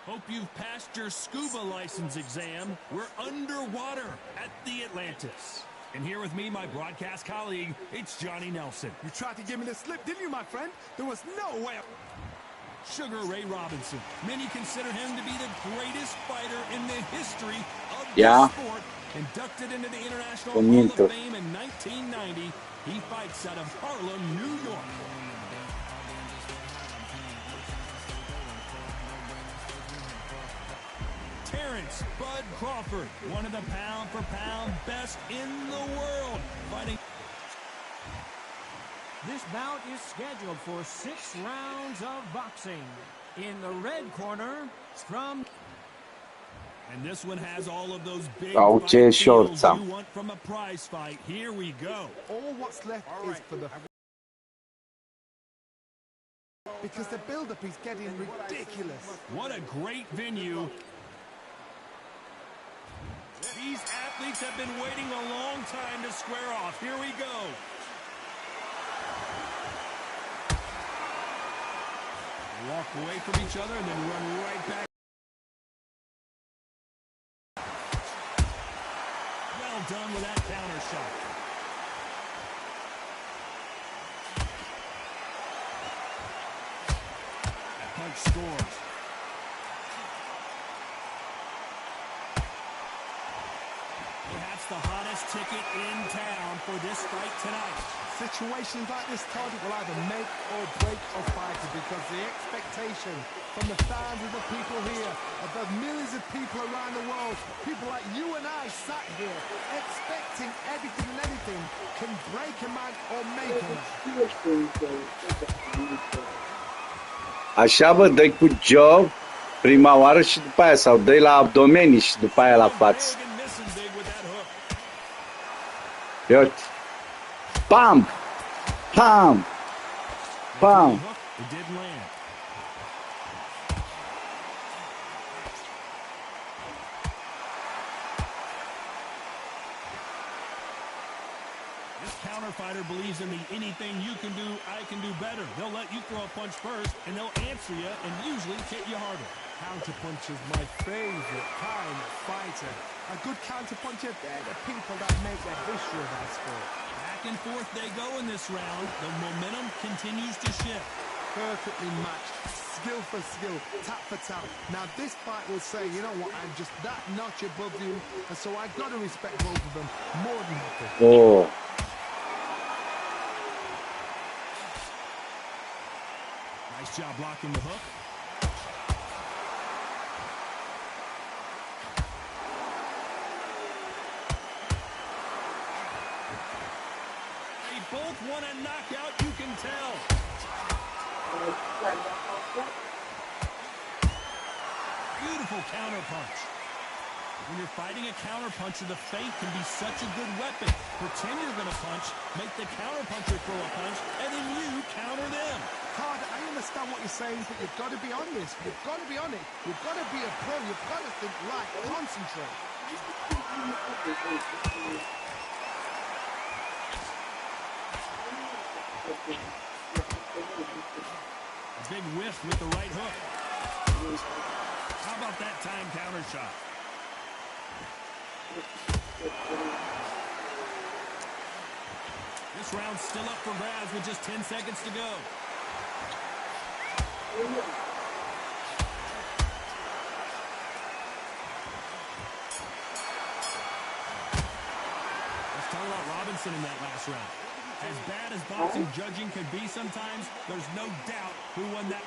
Hope you've passed your scuba license exam. We're underwater at the Atlantis. And here with me, my broadcast colleague, it's Johnny Nelson. You tried to give me the slip, didn't you, my friend? There was no way. Sugar Ray Robinson. Many consider him to be the greatest fighter in the history of Yeah. the sport. Inducted into the International Conmiento. Hall of Fame in 1990, he fights out of Harlem, New York. Terrence Bud Crawford, one of the pound-for-pound best in the world, fighting. This bout is scheduled for 6 rounds of boxing. In the red corner, from... And this one has all of those big Au, fight ce feels short you want from a prize fight. Here we go. All what's left is for the... Because the build-up is getting ridiculous. What a great venue. These athletes have been waiting a long time to square off. Here we go. Walk away from each other and then run right back. Well done with that counter shot. That punch scores. Perhaps the hottest ticket in town for this fight tonight. Situations like this, Todd, will either make or break a fighter because the expectation from the fans of the people here, of the millions of people around the world, people like you and I sat here expecting everything and anything can break a man or make a man. Așa, bă, dă-i cu job prima oară și după aia, sau dă-i la abdomenii și după aia la față. Ia uite. Bam! Bam! Bam! This counter-fighter believes in the anything you can do, I can do better. They'll let you throw a punch first, and they'll answer you and usually hit you harder. Counterpunch is my favorite kind of fighter. A good counterpuncher, they're the people that make the history of that sport. Back and forth they go in this round. The momentum continues to shift. Perfectly matched, skill for skill, tap for tap. Now this fight will say, you know what, I'm just that notch above you, and so I've got to respect both of them more than happy. Oh. Nice job blocking the hook. They both want a knockout, you can tell. Beautiful counter punch. When you're fighting a counter puncher, the feint can be such a good weapon. Pretend you're going to punch, make the counter puncher throw a punch, and then you counter them. Todd, I understand what you're saying, but you've got to be on this. You've got to be on it. You've got to be a pro. You've got to think right. Concentrate. A big whiff with the right hook. How about that time counter shot? This round's still up for grabs with just 10 seconds to go. Let's talk about Robinson in that last round. As bad as boxing judging could be sometimes, there's no doubt who won that.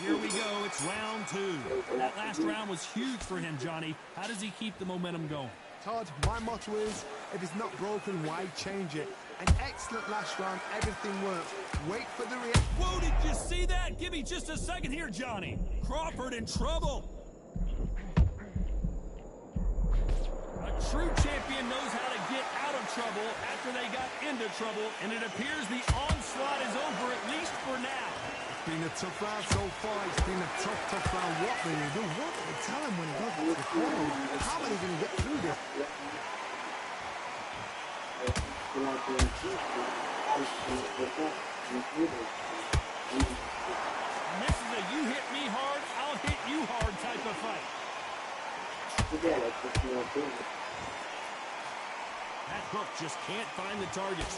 Here we go, it's round 2. That last round was huge for him, Johnny. How does he keep the momentum going? Todd, my motto is, if it's not broken, why change it? An excellent last round, everything works. Wait for the reaction. Whoa, did you see that? Give me just a second here, Johnny. Crawford in trouble. A true champion knows how to get out of trouble after they got into trouble, and it appears the onslaught is over, at least for now. It's been a tough round so far. It's been a tough round. What will he do? What will they tell him when he goes to the corner? How are they going to get through this? And this is a you hit me hard, I'll hit you hard type of fight. That hook just can't find the target.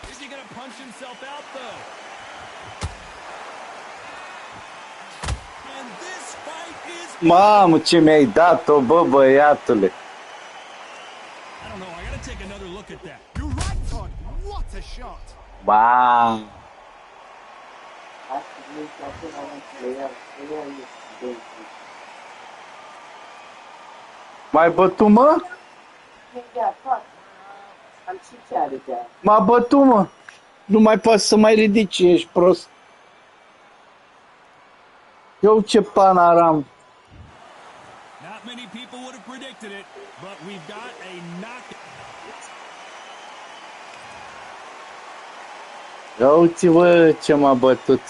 Is he going to punch himself out, though? And this fight is... Mamă, ce mi-ai dat-o, bă, băiatule. I don't know, I got to take another look at that. You're right, Todd. What a shot. Wow. M-ai bătut, mă? M-a bătut, mă. Nu mai poți să mai ridici, ești prost. Eu ce panaram. Not many people would have predicted it, but we've got a knockout. Ia uite-vă ce m-a bătut.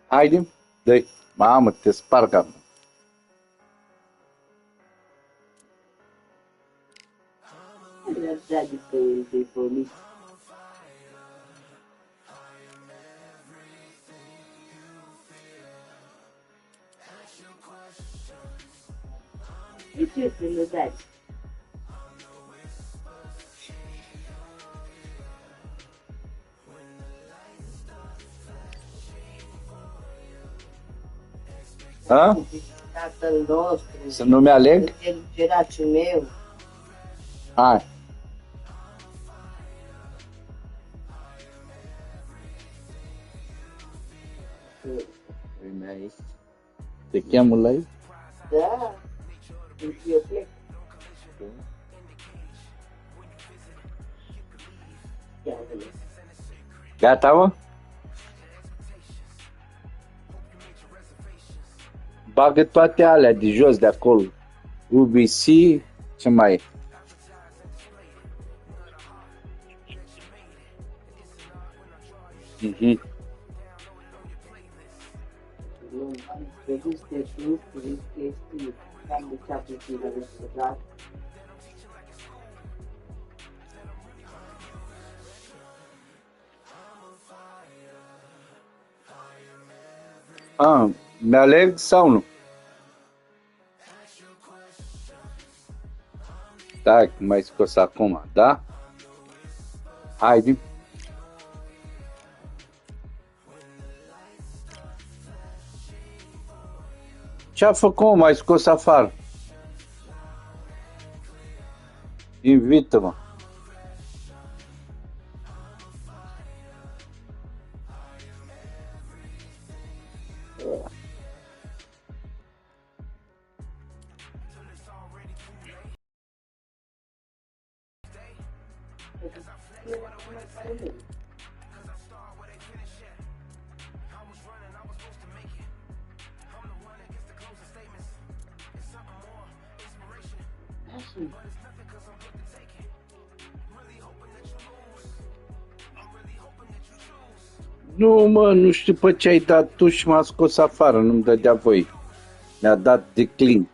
Haide, dă-i. Mamă, te sparg acum. Hã? Tatăl nostru, Să nu-mi aleg? geracul meu. Hai. Te cheamă la ei? Da, eu plec. Gata, mă? Bagă toate alea de jos de acolo. UBC, ce mai e? Nu am produs de știu, produs chestii, cam de ce-a plătit la restaurat. Mi-aleg sau nu? Da, m-ai scos acum, da? Haide. Ce-a făcut, m-ai scos afară? Invită-mă. Nu, mă, nu știu pe ce ai dat tu și m-a scos afară, nu-mi dădea voie. Mi-a dat declin.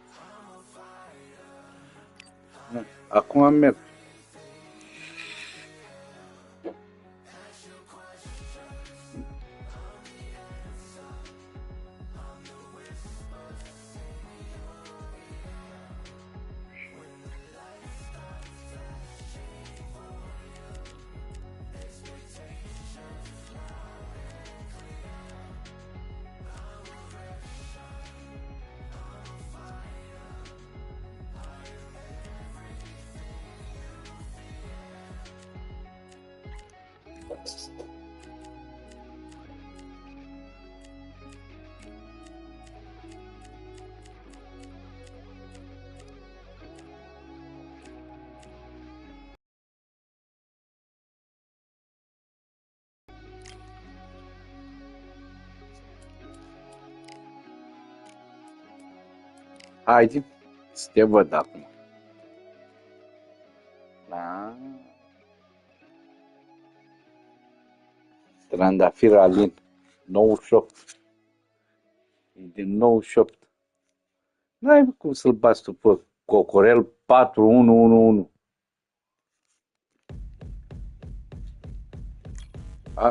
Acum merg. Haide să te văd acum. Da. Trandafir Alin, 98. E din 98. N-ai cum să-l bați tu pe Cocorel 4-1-1-1.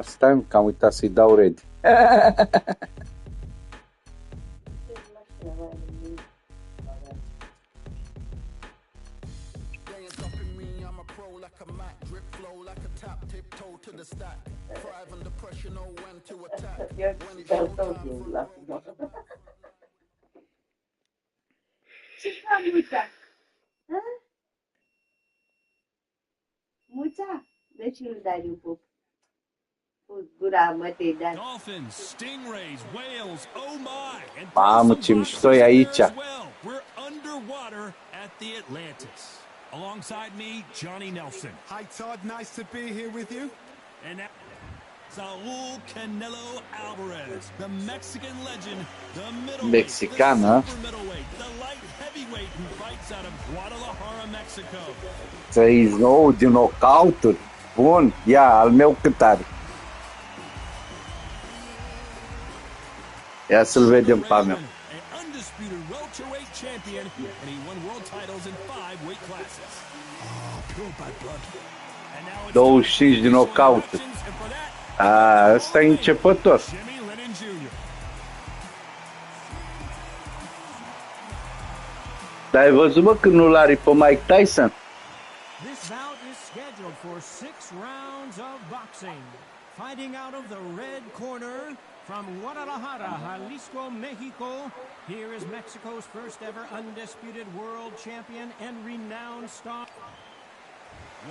Stai, că am uitat să-i dau ready. Ce ca muța? Muța? De ce nu dai un pup? Gura mătei, da. Dolphins, stingrays, whales, oh my! And Mamă, ce mișto e aici. We're underwater at the Atlantis. Alongside me, Johnny Nelson. Hi Todd, nice to be here with you. And now, Saul Canelo Alvarez, the Mexican legend, the middleweight, Mexican, the huh? super middleweight, the light heavyweight who fights out of Guadalajara, Mexico. 39 de knockout-uri. Bun, ia, al meu cât are. Ia să-l vedem pe meu. An undisputed welterweight champion, and he won world titles in 5 weight classes. Pure bad blood. And now it's 25 de knockout-uri. and for that, Ăsta e începător. Jimmy Lennon Jr. Dar ai văzut, mă, când nu-l are pe Mike Tyson? This bout is scheduled for 6 rounds of boxing. Fighting out of the red corner from Guadalajara, Jalisco, Mexico. Here is Mexico's first ever undisputed world champion and renowned star.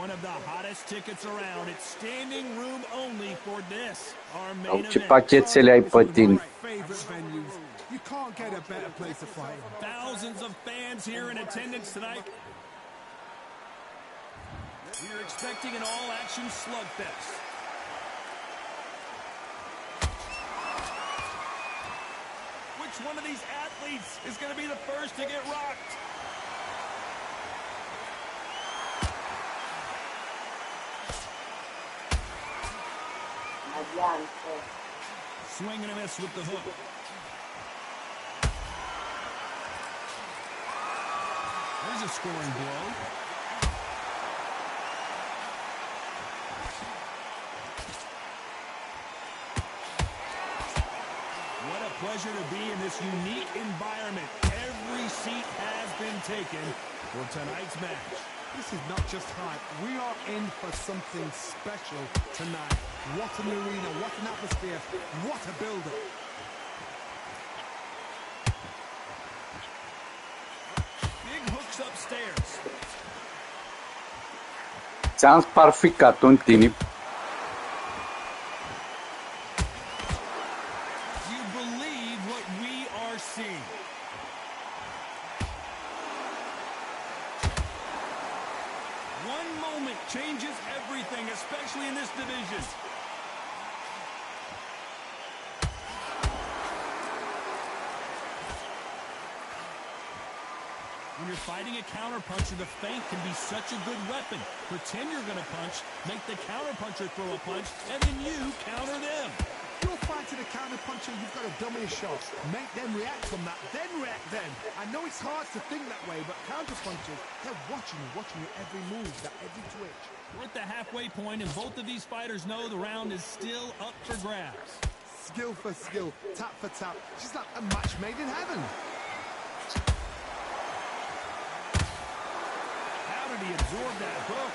One of the hottest tickets around. It's standing room only for this, our Au, main ce event. pachetele ai pe tine. Favorite venues. You can't get a better place to fight. Thousands of fans here in attendance tonight. We're expecting an all-action slugfest. Which one of these athletes is going to be the first to get rocked? Swing and a miss with the hook. There's a scoring blow. What a pleasure to be in this unique environment. Every seat has been taken for tonight's match. This is not just hype. We are in for something special tonight. What an arena, what an atmosphere, what a build-up. Big hooks upstairs. Ți-am sparficat un tine. Do you believe what we are seeing? One moment changes everything, especially in this division. When you're fighting a counterpuncher, the feint can be such a good weapon. Pretend you're going to punch, make the counterpuncher throw a punch, and then you counter them. You're fighting a counter-puncher, you've got to dummy a shot. Make them react from that, then react then. I know it's hard to think that way, but counter-punchers, they're watching you every move, that every twitch. We're at the halfway point, and both of these fighters know the round is still up for grabs. Skill for skill, tap for tap. She's like a match made in heaven. How did he absorb that hook?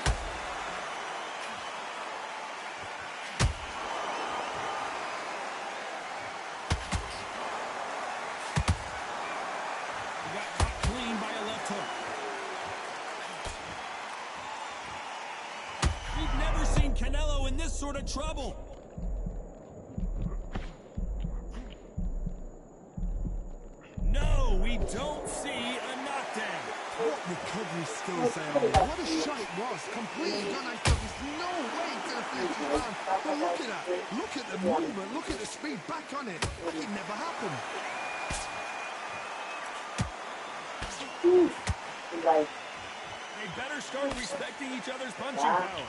He got caught clean by a left hook. We've never seen Canelo in this sort of trouble. No, we don't see a knockdown. What recovery skills they are. What a shot it was. Completely done. I thought there's no way to finish the round. But look at the movement, look at the speed back on it. Like it never happened. Like, They better start respecting each other's punching power.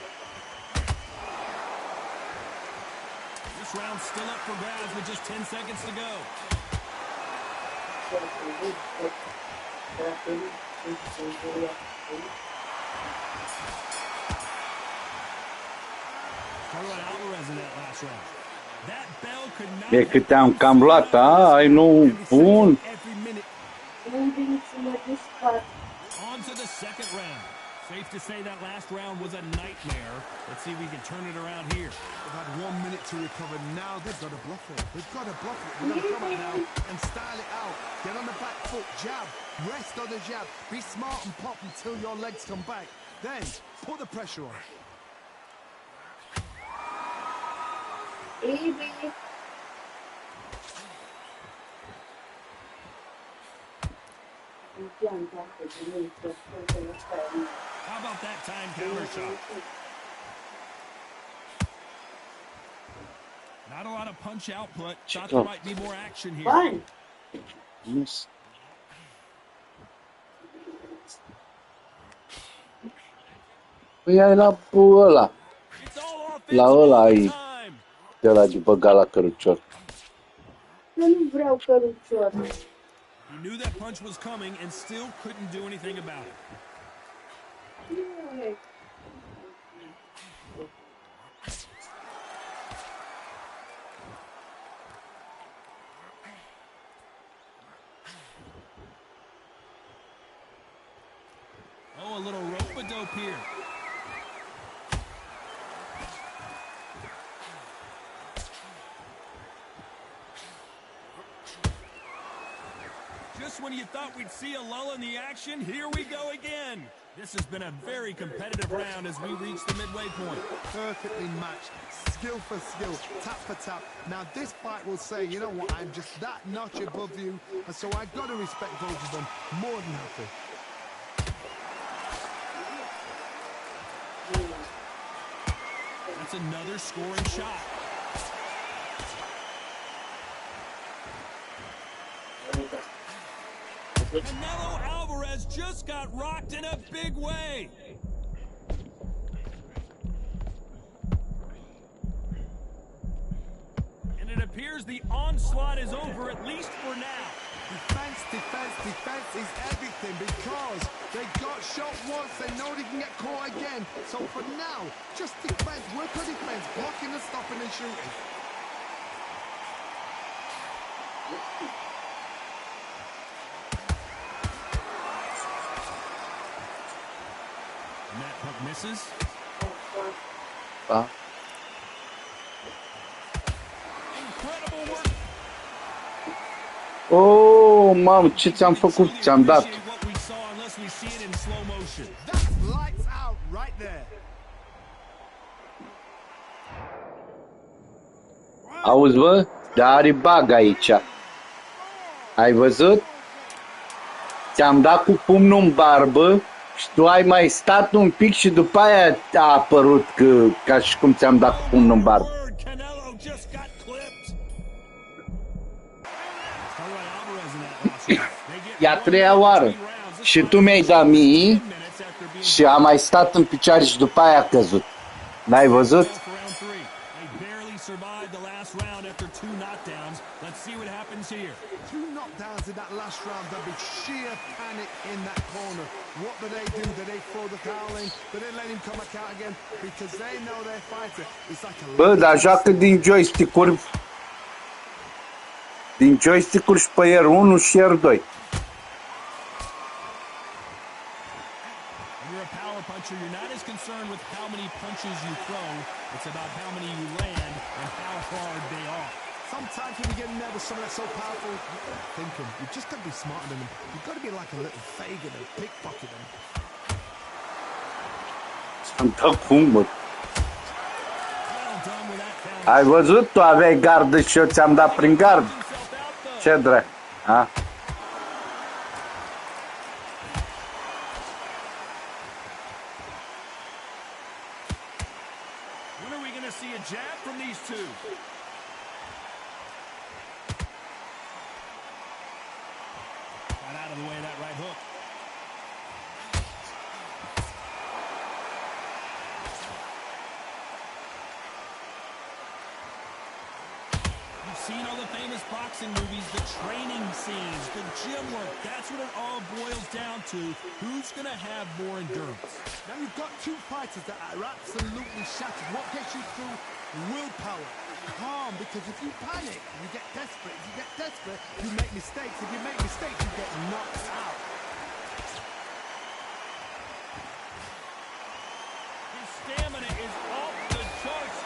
This round's still up for grabs with just 10 seconds to go. Alvarez in that last round. That bell could not E câte am cam luat, a? Ai nu bun. On to the second round. Safe to say that last round was a nightmare. Let's see if we can turn it around here. They've had 1 minute to recover. Now they've got to bluff it. They've got to bluff it. They've got to come out now and style it out. Get on the back foot, jab. Rest on the jab. Be smart and pop until your legs come back. Then, put the pressure on. Baby. How about that time counter shot? Not a lot of punch output. Thought there might be more action here. Fine. Yes. Păi ai la ăla. It's all La offense ăla all the ai time. de la de băga la cărucior. Eu nu vreau cărucior. He knew that punch was coming and still couldn't do anything about it. Oh, a little rope-a-dope here. Just when you thought we'd see a lull in the action, here we go again. This has been a very competitive round as we reach the midway point. Perfectly matched. Skill for skill. Tap for tap. Now this fight will say, you know what, I'm just that notch above you. And so I've got to respect both of them. More than happy. That's another scoring shot. Canelo Alvarez just got rocked in a big way. And it appears the onslaught is over, at least for now. Defense, defense, defense is everything because they got shot once, they know they can get caught again. So for now, just defense, work on defense, blocking and stopping and shooting. And that hook misses. Da? Incredible work. Oh, mamă, ce ți-am făcut? Ți-am dat. What we saw unless we see it in slow motion. That's lights out right there. Auzi, bă? Dar are bag aici. Ai văzut? Ți-am dat cu pumnul în barbă și tu ai mai stat un pic și după aia a apărut ca și cum ți-am dat cu pumnul în barbă. Canelo just got clipped. E a treia oară. Și tu mi-ai dat mie și am mai stat în picioare și după aia a căzut. N-ai văzut? Two knockdowns in that last round, there'll be sheer panic in that corner. What do? Do they throw the towel in? Do they let him come back out again? Because they know their fighter. It's like a... Bă, dar joacă din joystick-uri. Din joystick-uri și pe ier 1 și ier 2. You're not as concerned with how many punches you throw. It's about how many you land and how hard they are. Sometimes when you get nervous, something that's so powerful, you've got to think him. You've just got to be smarter than him. You've got to be like a little Fagin and pickpocket him. Să-mi dă cum, bă. Ai văzut? Tu aveai gardă și eu ți-am dat prin gard. Ce drept? A? When are we going to see a jab from these two? Got out of the way of that right hook. seen all the famous boxing movies, the training scenes, the gym work. That's what it all boils down to. Who's going to have more endurance? Now you've got two fighters that are absolutely shattered. What gets you through? Willpower. Calm, because if you panic, you get desperate. If you get desperate, you make mistakes. If you make mistakes, you get knocked out. His stamina is off the charts.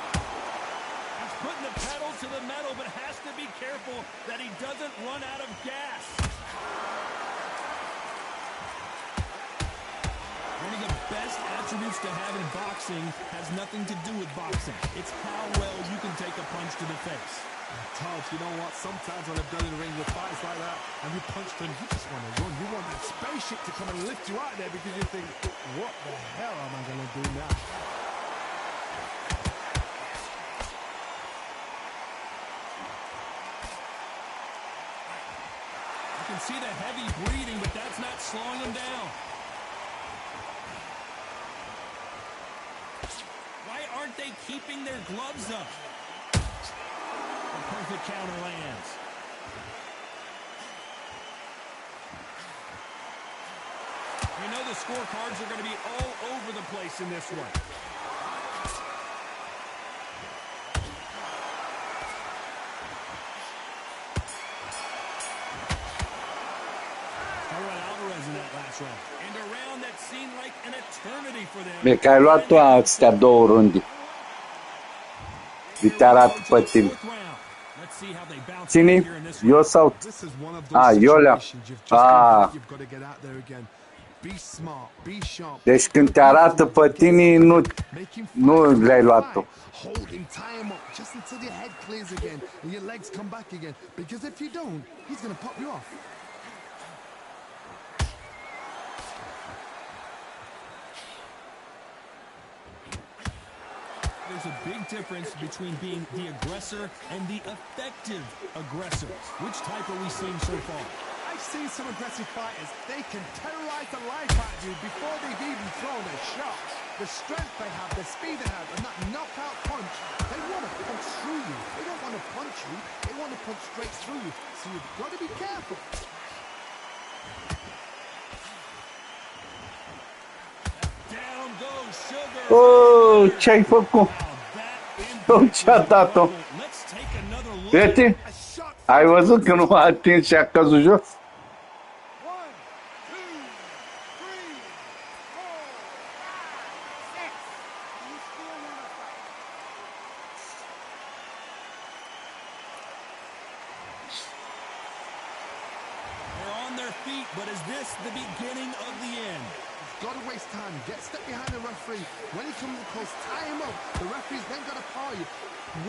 He's putting the pedal to the metal, but has to be careful that he doesn't run out of gas. One of the best attributes to have in boxing has nothing to do with boxing. It's how well you can take a punch to the face. Todd, you know what? Sometimes when I've done in the ring with fights like that, and you punch them, you just want to run. You want that spaceship to come and lift you out there because you think, what the hell am I going to do now? You can see the heavy breathing, but that's not slowing him down. Why aren't they keeping their gloves up? The perfect counter lands. You know the scorecards are going to be all over the place in this one. Alvarez in that last round. And a round that seemed like an eternity for them. Bine că ai luat tu astea două runde. Uite arată pe tine. Cine? Eu sau? This is one of Ah, those eu le-am. situations you've just Ah. you've got to get out there again. Be smart, be sharp. Deci când te arată pe tine, nu le-ai luat tu. Hold him, tie him up, just until your head clears again and your legs come back again. Because if you don't, he's going to pop you off. There's a big difference between being the aggressor and the effective aggressor. Which type are we seeing so far? I've seen some aggressive fighters. They can terrorize the life out of you before they've even thrown a shot. The strength they have, the speed they have, and that knockout punch, they want to punch through you. They don't want to punch you. They want to punch straight through you. So you've got to be careful. Down goes Sugar. Oh, ce-ai făcut? Oh, ce-a dat-o? Let's take another look. Vete? Ai văzut că nu a atins și a căzut jos? 1, 2, 3, 4, 5, 6. You still want to fight? They're on their feet, but is this the beginning of the end? Got to waste time. Get step behind the referee. When he comes close, tie him up. The referee's then got to paw you.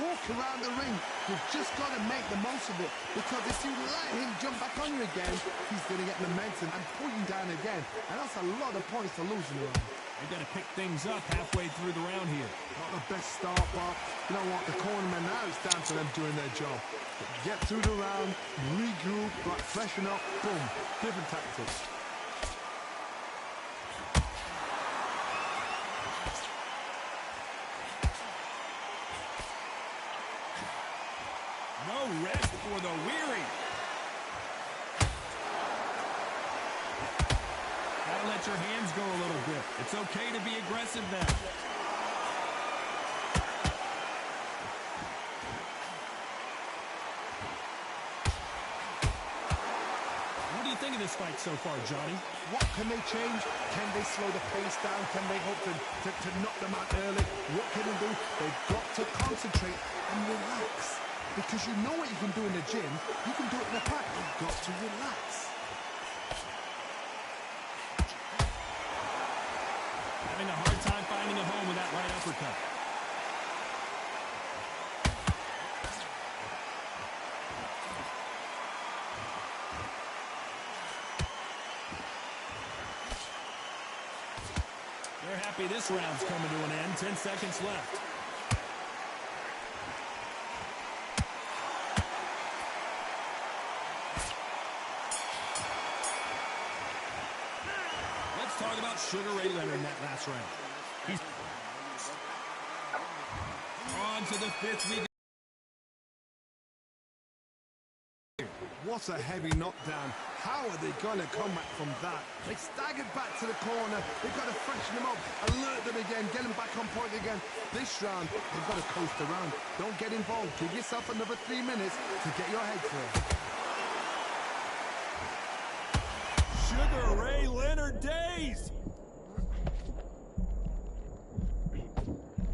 Walk around the ring. You've just got to make the most of it. Because if you let him jump back on you again, he's going to get momentum and pull you down again. And that's a lot of points to lose in the round. They've got to pick things up halfway through the round here. Not the best start, but you know what? The cornermen now, it's down to them doing their job. Get through the round, regroup, like freshen up, boom. Different tactics. No rest for the weary. Gotta let your hands go a little bit. It's okay to be aggressive now. What do you think of this fight so far, Johnny? What can they change? Can they slow the pace down? Can they hope to knock them out early? What can they do? They've got to concentrate and relax. Because you know what you can do in the gym, you can do it in the fight. You've got to relax. Having a hard time finding a home with that right uppercut. They're happy this round's coming to an end. 10 seconds left. about Sugar Ray Leonard in that last round. He's on to the fifth week. What a heavy knockdown. How are they going to come back from that? They staggered back to the corner. They've got to freshen them up, alert them again, get them back on point again. This round, they've got to coast around. Don't get involved. Give yourself another 3 minutes to get your head clear. Sugar Ray Leonard days.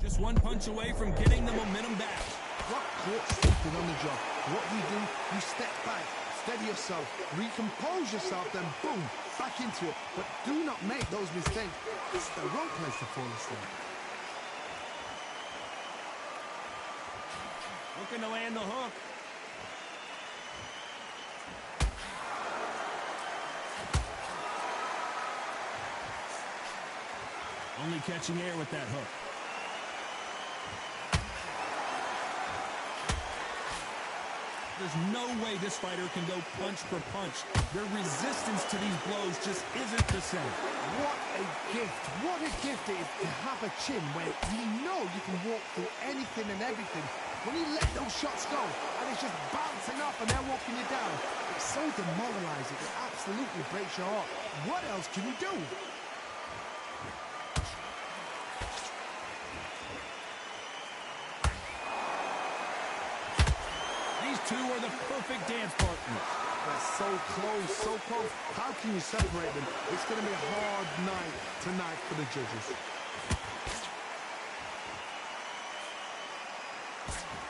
Just one punch away from getting the momentum back. Got caught sleeping on the job. What do? You step back, steady yourself, recompose yourself, then boom, back into it. But do not make those mistakes. This is the wrong place to fall asleep. Looking to land the hook. Only catching air with that hook. There's no way this fighter can go punch for punch. Their resistance to these blows just isn't the same. What a gift. What a gift it is to have a chin where you know you can walk through anything and everything. When you let those shots go and it's just bouncing off and they're walking you down, it's so demoralizing. It absolutely breaks your heart. What else can you do? Two are the perfect dance partners. They're so close, so close. How can you separate them? It's going to be a hard night tonight for the judges.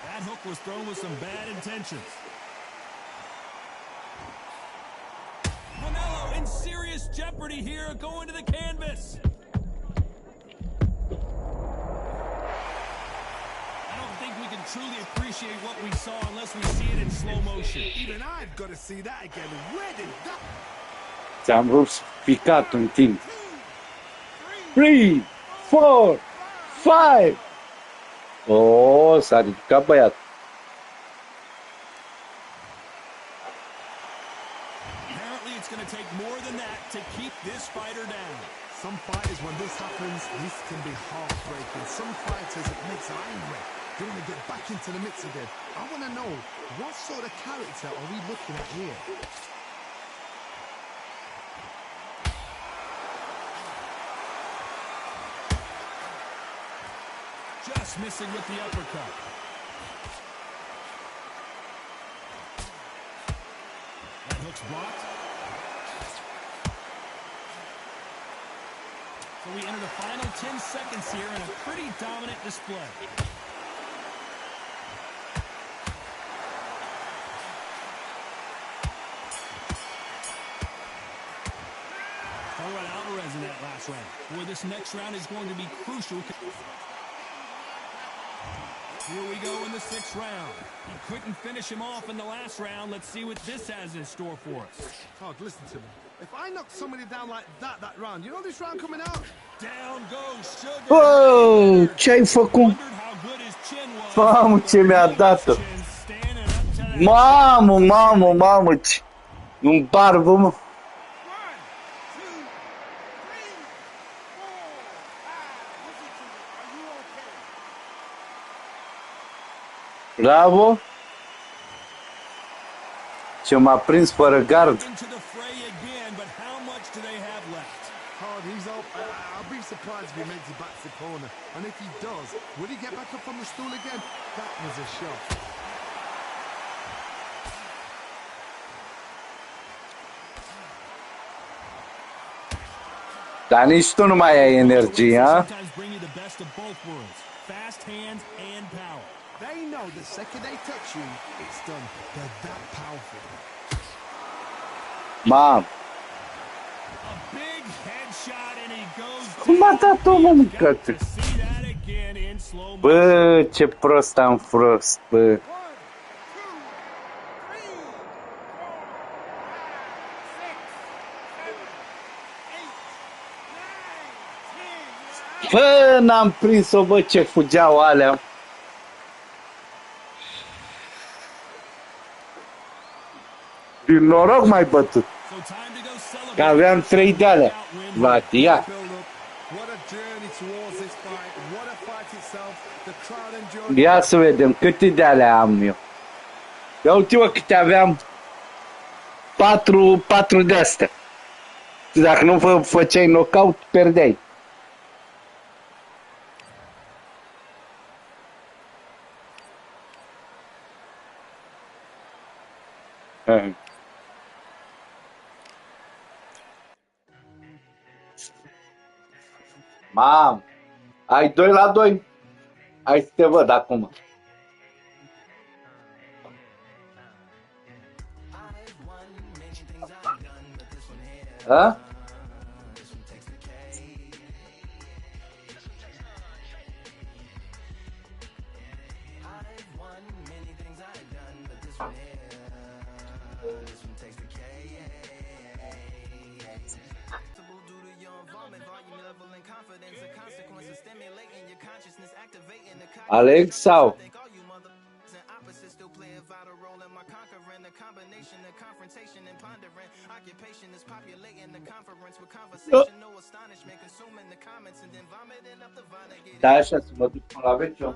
That hook was thrown with some bad intentions. Canelo in serious jeopardy here, going to the canvas. Truly appreciate what we saw unless we see it in slow motion. Even I've got to see that again. Where did that... Ți-am rupt picat în timp. 3, 4, 5. Oh, s-a ridicat băiat. Apparently it's going to take more than that to keep this fighter down. Some fighters, when this happens, this can be heartbreaking. Some fighters, it makes them angry. They want to get back into the mix again. I want to know, what sort of character are we looking at here? Just missing with the uppercut. That hook's blocked. So we enter the final 10 seconds here in a pretty dominant display. Alvarez in that last round. Boy, this next round is going to be crucial. Here we go in the 6th round. He couldn't finish him off in the last round. Let's see what this has in store for us. Todd, listen to me. If I knock somebody down like that round, you know this round coming out? Down goes Sugar. Oh, ce-ai făcut? Mamă, ce mi-a dat-o. Mamă, un barbă, mă. Bravo! Ce m-a prins fără gard. I'll be surprised if he makes it back to the corner. And if he does, will he get back up on the stool again? That was a shot. Dar nici tu nu mai ai energie, ha? Fast hands and power. They know the second they touch you, it's done. They're that powerful. Mam. A big headshot and he goes. Cum a dat-o, mă, mâncătă? Bă, ce prost am fost, bă. Bă, n-am prins-o, bă, ce fugeau alea. Din noroc mai bătut. Că aveam 3 de alea. Ia. Ia să vedem câte de alea am eu. Ia uite-mă câte aveam. 4 de astea. Dacă nu făceai knockout, perdeai. Mam, ai 2-2. Hai să te văd acum. Ha? Aleg sau? Da, așa să mă duc până la veciu.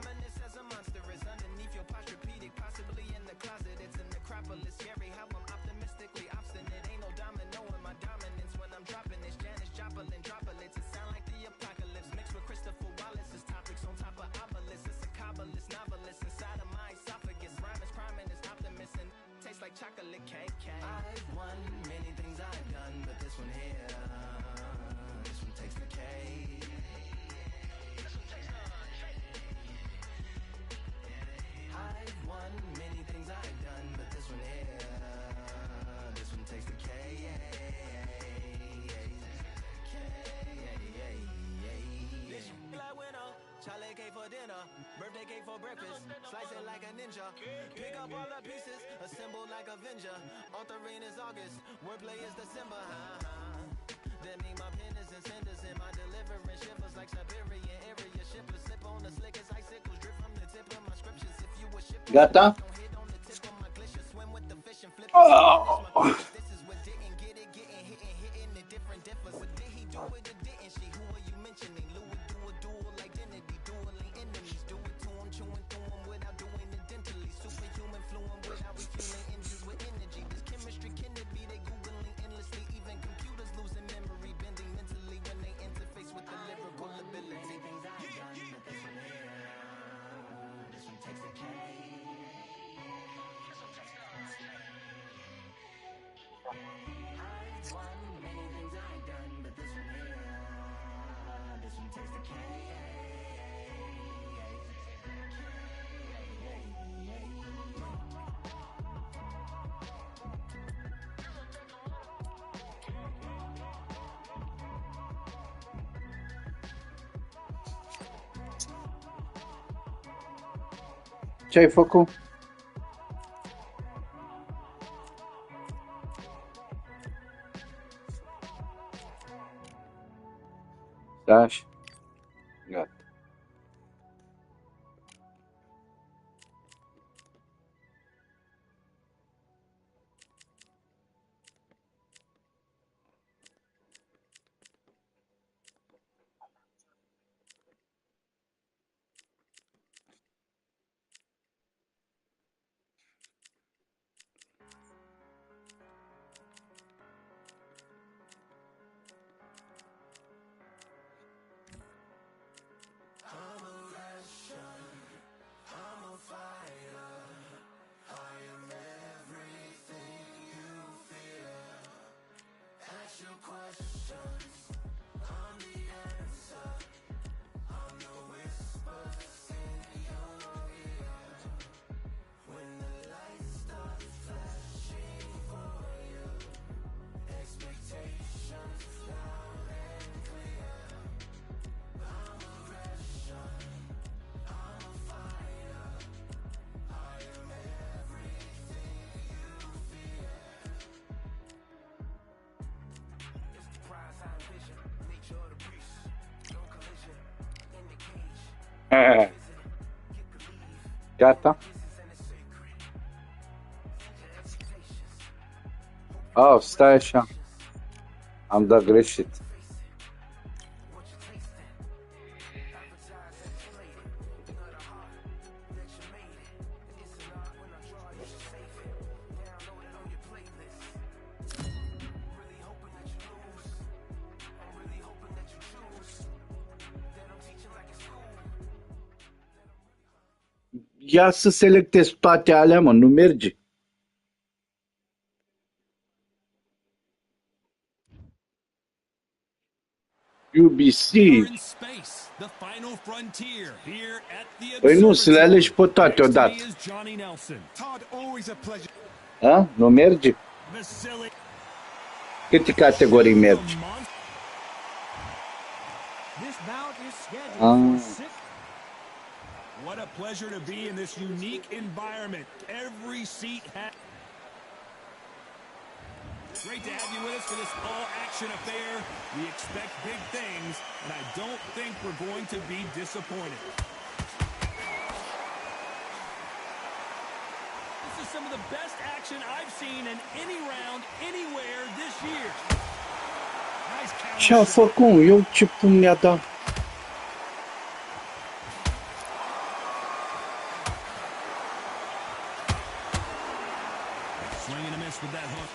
Birthday cake for breakfast, slice it like a ninja. Pick up all the pieces, assemble like Avenger. Authoring is August, wordplay is December. That mean my pen is in cinders and my delivering shivers like Siberian area shippers. Slip on the slick as icicles, drip from the tip of my scriptures. If you were shipping, Gata? hit on the tip of my glacier, swim with the fish and flip. This is what didn't get it, hitting the different differs. What did he do it or didn't she? Who are you mentioning? Louis do a dual identity, dueling enemies. Do it to him, chewing through him without doing it dentally. Superhuman fluent without refueling engines with energy. This chemistry can it be? They googling endlessly. Even computers losing memory, bending mentally when they interface with the lyrical ability. Things I've done, but this one here, this one takes the cake. I've won many things I've done, but this one here, this one takes the cake. Ce ai făcut? Da, și gata. Gata? Oh, stai așa. Am dat greșit. Ia să selectez toate alea, mă, nu merge. UBC. Păi nu, să le alegi pe toate odată. A? Nu merge? Câte categorii merge? What a pleasure to be in this unique environment. Every seat has... Great to have you with us for this all-action affair. We expect big things, and I don't think we're going to be disappointed. This is some of the best action I've seen in any round, anywhere this year. Nice counter. Ce-a făcut? Eu ce pun mi-a dat? Swing and a miss with that hook.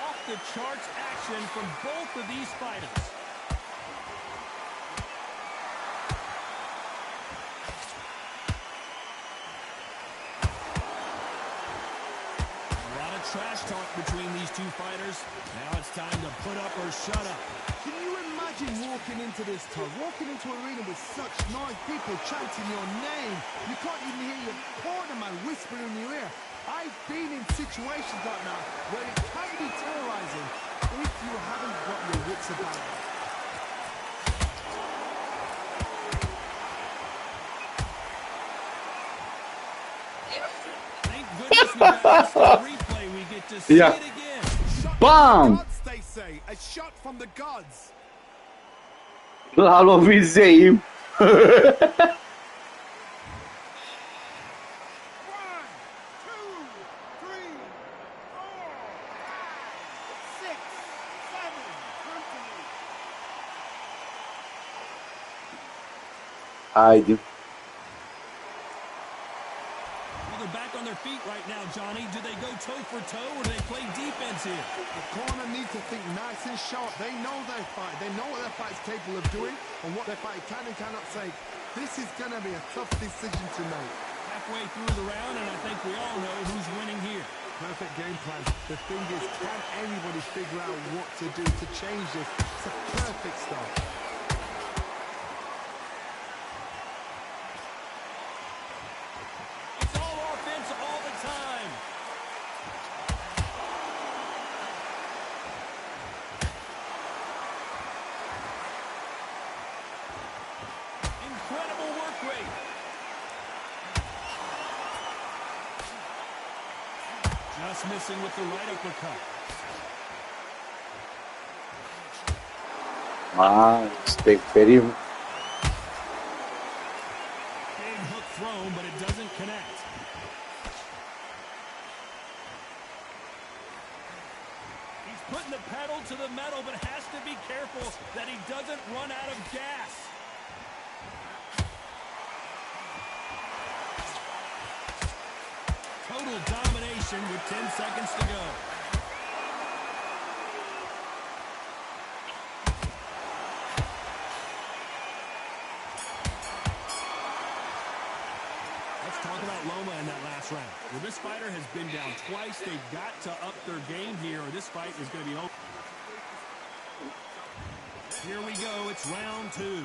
Off the charts action from both of these fighters. A lot of trash talk between these two fighters. Now it's time to put up or shut up. Can you imagine walking into this tug, walking into an arena with such noise, people chanting your name? You can't even hear your cornerman whispering in your ear. I've been in situations like that where it can be terrorizing if you haven't got your wits about you. Thank goodness we got this replay. We get to see Yeah. it again. Bam! Gods, they say. A shot from the gods. L-a lovit Zeim. 1, 2, 3, 4, 6, 7, continue. Haide. Well, they're back on their feet right now, Johnny. Do they go toe for toe or do they play defense here? The corner needs to think nice and sharp. They know their fight. They know what their fight's capable of doing and what their fight can and cannot say. This is going to be a tough decision to make. Halfway through the round, and I think we all know who's winning here. Perfect game plan. The thing is, can anybody figure out what to do to change this? It's a perfect start. It's all offense all the time. Incredible work rate. Just missing with the right uppercut. Este peribil. Big hook thrown, but it doesn't connect. He's putting the pedal to the metal, but has to be careful that he doesn't run out of gas. Total domination with 10 seconds to go. Let's talk about Loma in that last round. Well, this fighter has been down twice. They've got to up their game here, or this fight is going to be over. Here we go. It's round two.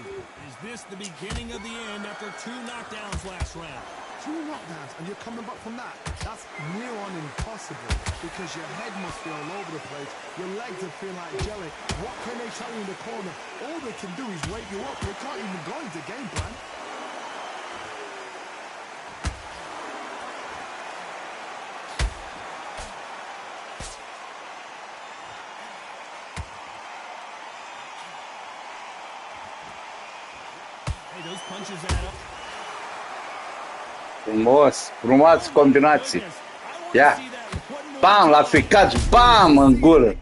Is this the beginning of the end after 2 knockdowns last round? 2 knockdowns and you're coming back from that. That's near on impossible because your head must be all over the place. Your legs will feel like jelly. What can they tell you in the corner? All they can do is wake you up. They can't even go into game plan. Hey, those punches add up. Frumos, frumoase combinații. Ia. Bam, l-a ficat, bam, în gură.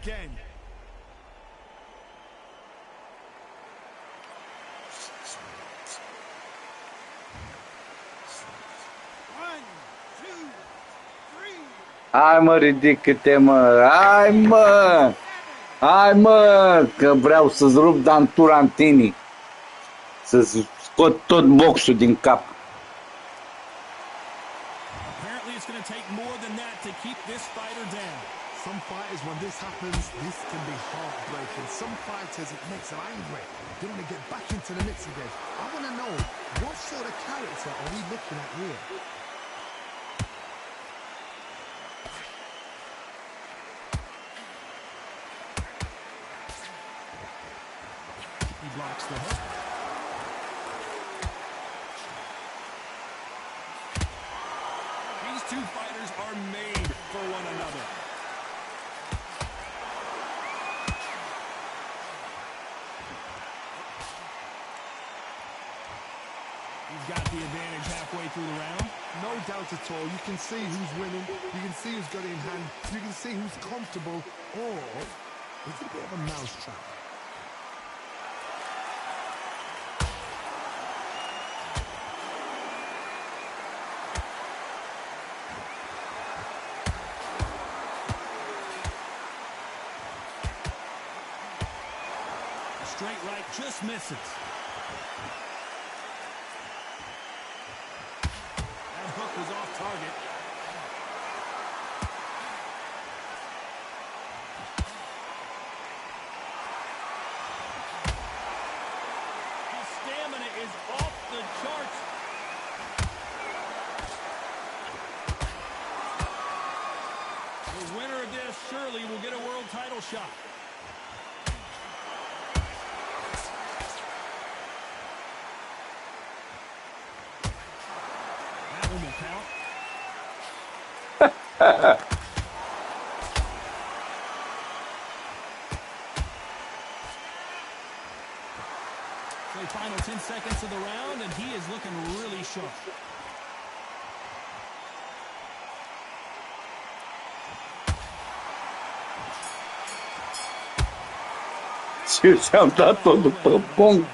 Hai mă, ridică-te mă, hai mă! Hai mă, că vreau să-ți rup dantura în tine. Să-ți scot tot boxul din cap. Apparently it's going to take more than that to keep this fighter down. Some fighters, when this happens, this can be heartbreaking. Some fighters, it makes them angry. They want to get back into the mix again. I want to know, what sort of character are we looking at here? He blocks the hook. These two fighters are made for one another. He's got the advantage halfway through the round. No doubt at all. You can see who's winning. You can see who's got it in hand. You can see who's comfortable. Or it's a bit of a mousetrap. Straight right just misses. That hook was off target. His stamina is off the charts. The winner of this surely will get a world title shot. The final 10 seconds of the round, and he is looking really sharp. Și-am dat-o după pong.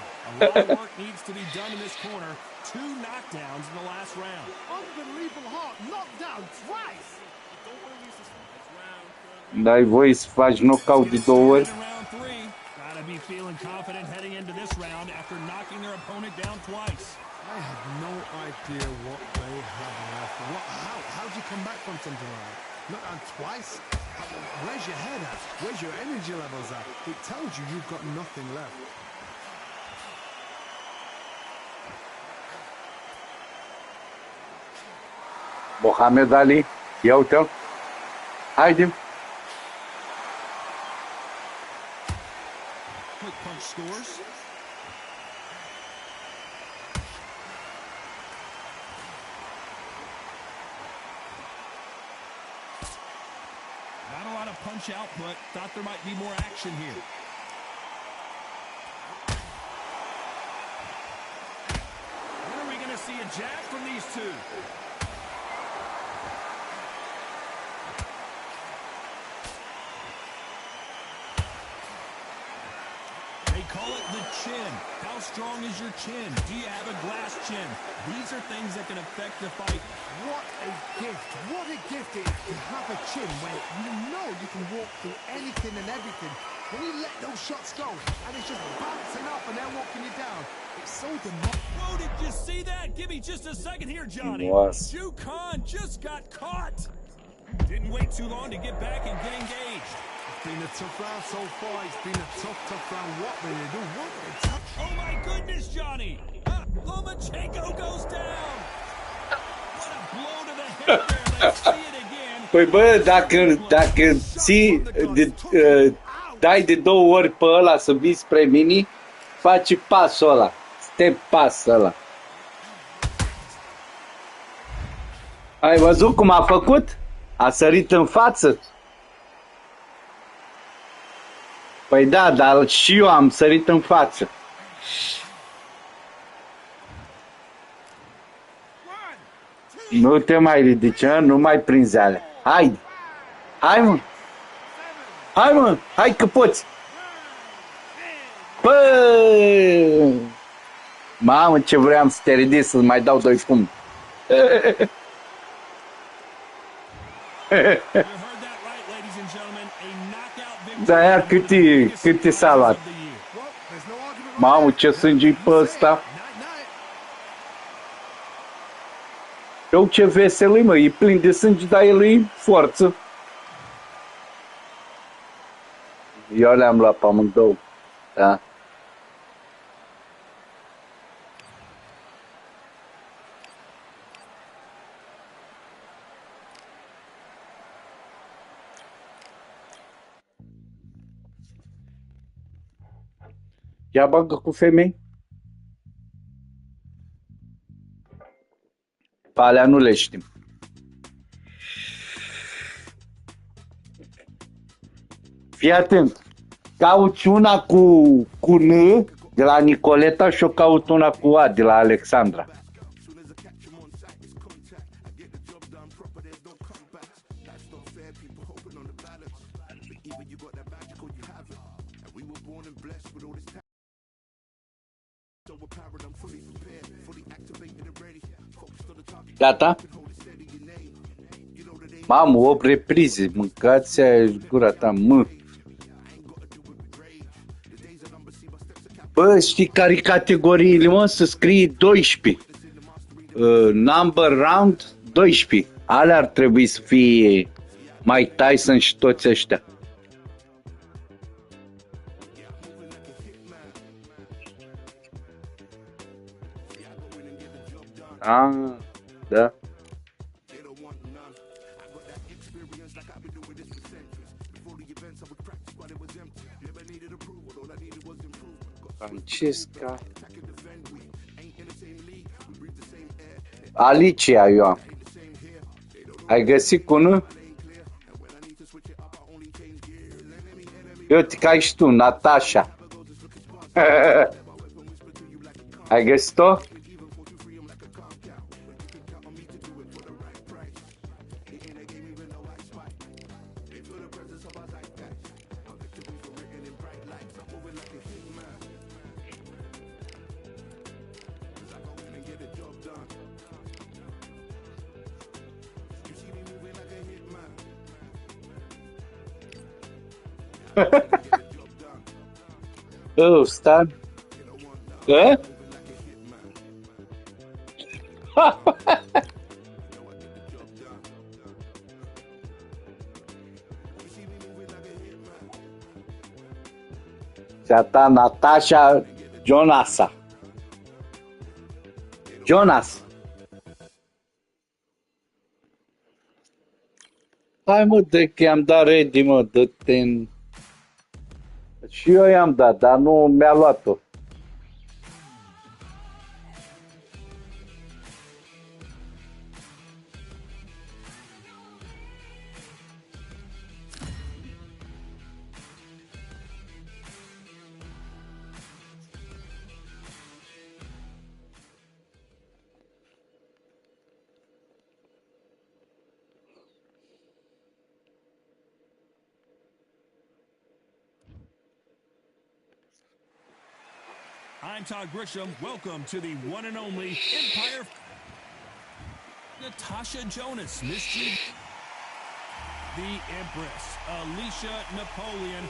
A lot of work needs to be done in this corner. 2 knockdowns in the last round. Unbelievable heart. Knocked down twice. N-ai voie să faci knockout de 2 ori? Gotta be feeling confident heading into this round after knocking their opponent down twice. I have no idea what they have left. How do you come back from something like that? Knocked down twice? Where's your head at? Where's your energy levels at? It tells you you've got nothing left. Mohamed Ali, ia uite-l. Haide. Quick punch scores. Not a lot of punch output. Thought there might be more action here. When are we going to see a jab from these two? They call it the chin. How strong is your chin? Do you have a glass chin? These are things that can affect the fight. What a gift. What a gift it is to have a chin where you know you can walk through anything and everything. When you let those shots go and it's just bouncing up and they're walking you down. It's so demoralizing. Whoa, did you see that? Give me just a second here, Johnny. Was. Ju Khan just got caught. Didn't wait too long to get back and get engaged. It's been a tough round so far. It's been a tough round. What will they do? What will they touch? Oh my goodness, Johnny! Lomachenko goes down! What a blow to the head there. Let's see it again. Păi bă, dacă ții, dai de 2 ori pe ăla să vii spre mini, faci pasul ăla, step pass ăla. Ai văzut cum a făcut? A sărit în față? Păi da, dar și eu am sărit în față. Nu te mai ridici, nu mai prinzi alea. Haide! Hai mă! Hai mă! Hai că poți! Bă! Mamă, ce vreau să te ridici, să mai dau 2 pumni. You heard that right, ladies and gentlemen. A knockout victory De-aia cât e salat. Mamă, ce sânge pe ăsta. Eu ce vesel mă, e plin de sânge, dar el e forță. Eu le-am luat pe amândouă. Da. Ia bagă cu femei. Pe alea nu le știm. Fii atent. Cauți una cu N de la Nicoleta și o caut una cu A de la Alexandra. Gata? Mamă, 8 reprize, mâncați aia gura ta, mă. Bă, știi care categoriile, mă? Să scrie 12. Number round 12. Alea ar trebui să fie Mike Tyson și toți ăștia. Ah, da. Francesca. Alicia, eu am. Ai găsit cu nu? Uite că ai și tu, Natasha. Ai găsit-o? Oh, Stan. Eh? Ta Natasha Jonas. Hai mă, de că i-am dat ready, mă, dă-te în... Și eu i-am dat, dar nu mi-a luat-o. I'm Todd Grisham. Welcome to the one and only Empire. Natasha Jonas, Miss G. The Empress, Alicia Napoleon.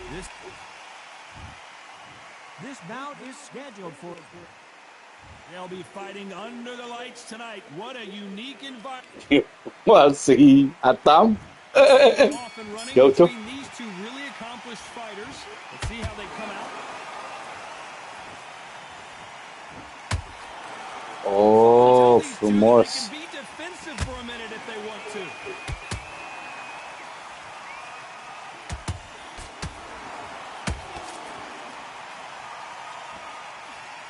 This bout is scheduled for... They'll be fighting under the lights tonight. What a unique environment. Well, see, Atam. Off and running Go to. between these two really accomplished fighters. Let's see how they come out. Oh, frumos. They can be defensive for a minute if they want to.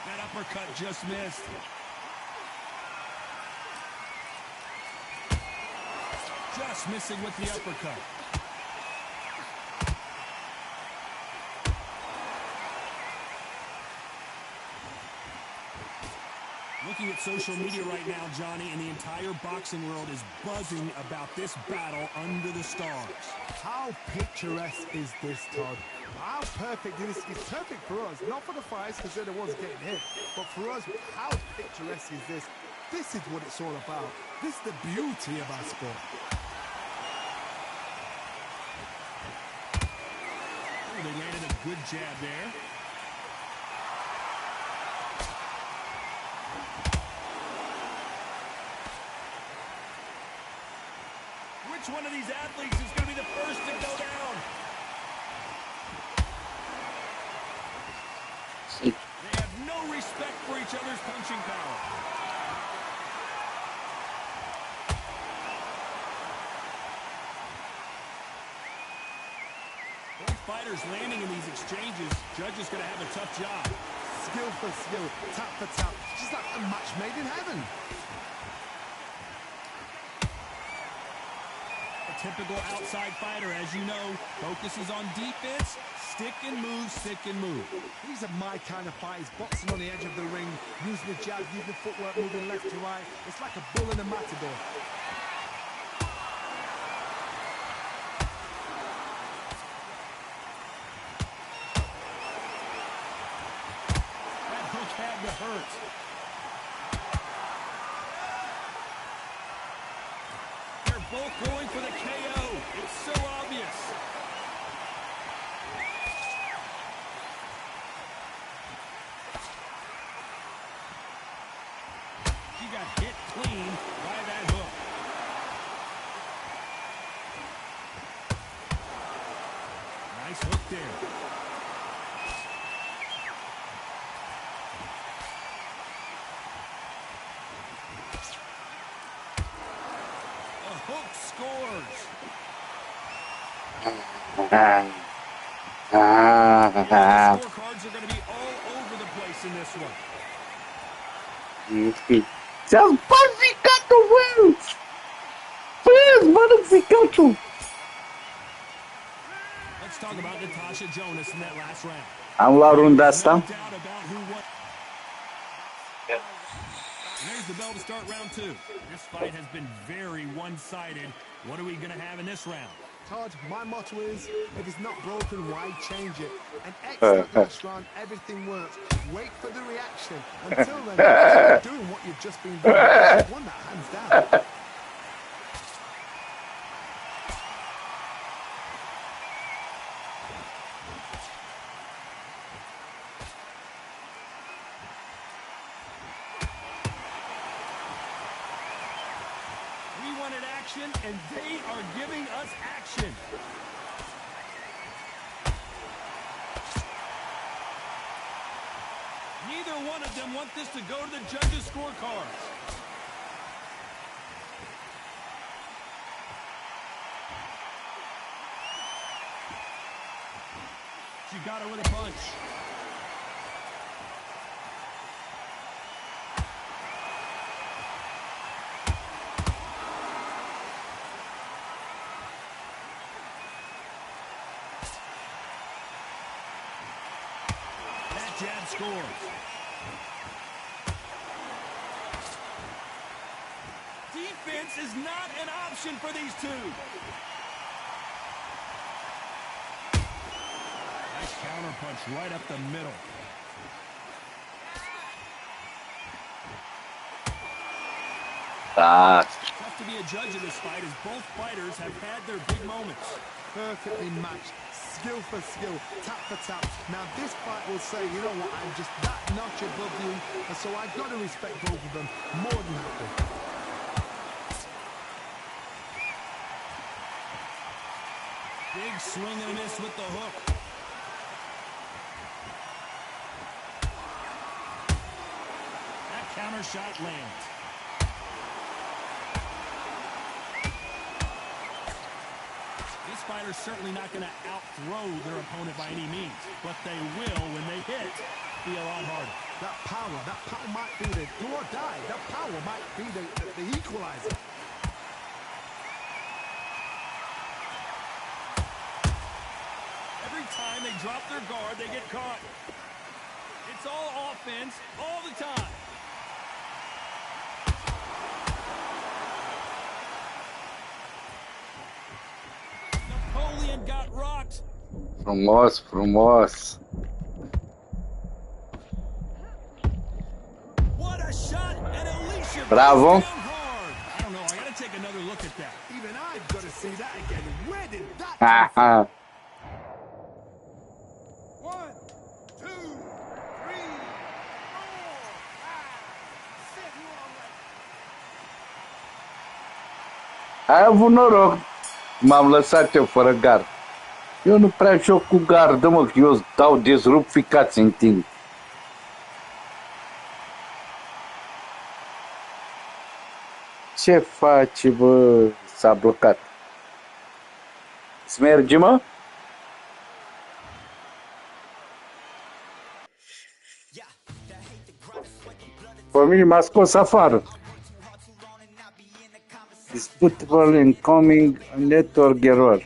That uppercut just missed. Just missing with the uppercut. Looking at social media right now, Johnny, and the entire boxing world is buzzing about this battle under the stars. How picturesque is this, Todd? How perfect is this? It's perfect for us, not for the fighters because they're the ones getting hit, but for us, how picturesque is this? This is what it's all about. This is the beauty of our sport. They landed a good jab there. Which one of these athletes is going to be the first to go down? They have no respect for each other's punching power. Both fighters landing in these exchanges. Judge is going to have a tough job. Skill for skill, tap for tap. Just like a match made in heaven. A typical outside fighter, as you know, focuses on defense, stick and move, stick and move. These are my kind of fighters, boxing on the edge of the ring, using the jab, using the footwork, moving left to right. It's like a bull in a matador. That hook had to hurt. They're both going for the KO. It's so obvious. She got hit clean by that hook. Nice hook there. Hook scores. The scorecards are going to be all over the place in this one. Seus pais ficaram velhos! Fez, mano, ficaram! Let's talk about Natasha Jonas in that last round. Am la runda No asta. doubt about who won. And there's the bell to start round two. This fight has been very one-sided. What are we going to have in this round? Todd, my motto is, if it's not broken, why change it? An excellent last round, everything works. Wait for the reaction. Until then, keep doing what you've just been doing. You've won that hands down. We wanted action, and they are giving us action. Neither one of them want this to go to the judges' scorecards. She got her with a punch. That jab scores. Defense is not an option for these two. Nice counter punch right up the middle. Tough to be a judge of this fight as both fighters have had their big moments. Perfectly matched. Skill for skill, tap for tap. Now this fight will say, you know what, I'm just that notch above you, and so I've got to respect both of them more than happy. Big swing and a miss with the hook. That counter shot lands. These fighters certainly not going to out-throw their opponent by any means, but they will, when they hit, be a lot harder. That power might be the do or die. That power might be the equalizer. Every time they drop their guard, they get caught. It's all offense all the time. Napoleon got rocked. Frumos, frumos. What a shot, and Alicia Bravo. down hard. I don't know, I gotta take another look at that. Even I've got to see that again. Where did that come from? Ai avut noroc. M-am lăsat eu fără gard. Eu nu prea joc cu gardă, mă, că eu îți dau dezrup ficați în tine. Ce faci, bă? S-a blocat. Îți merge, mă? Pe mine m-a scos afară. Disputable incoming network error.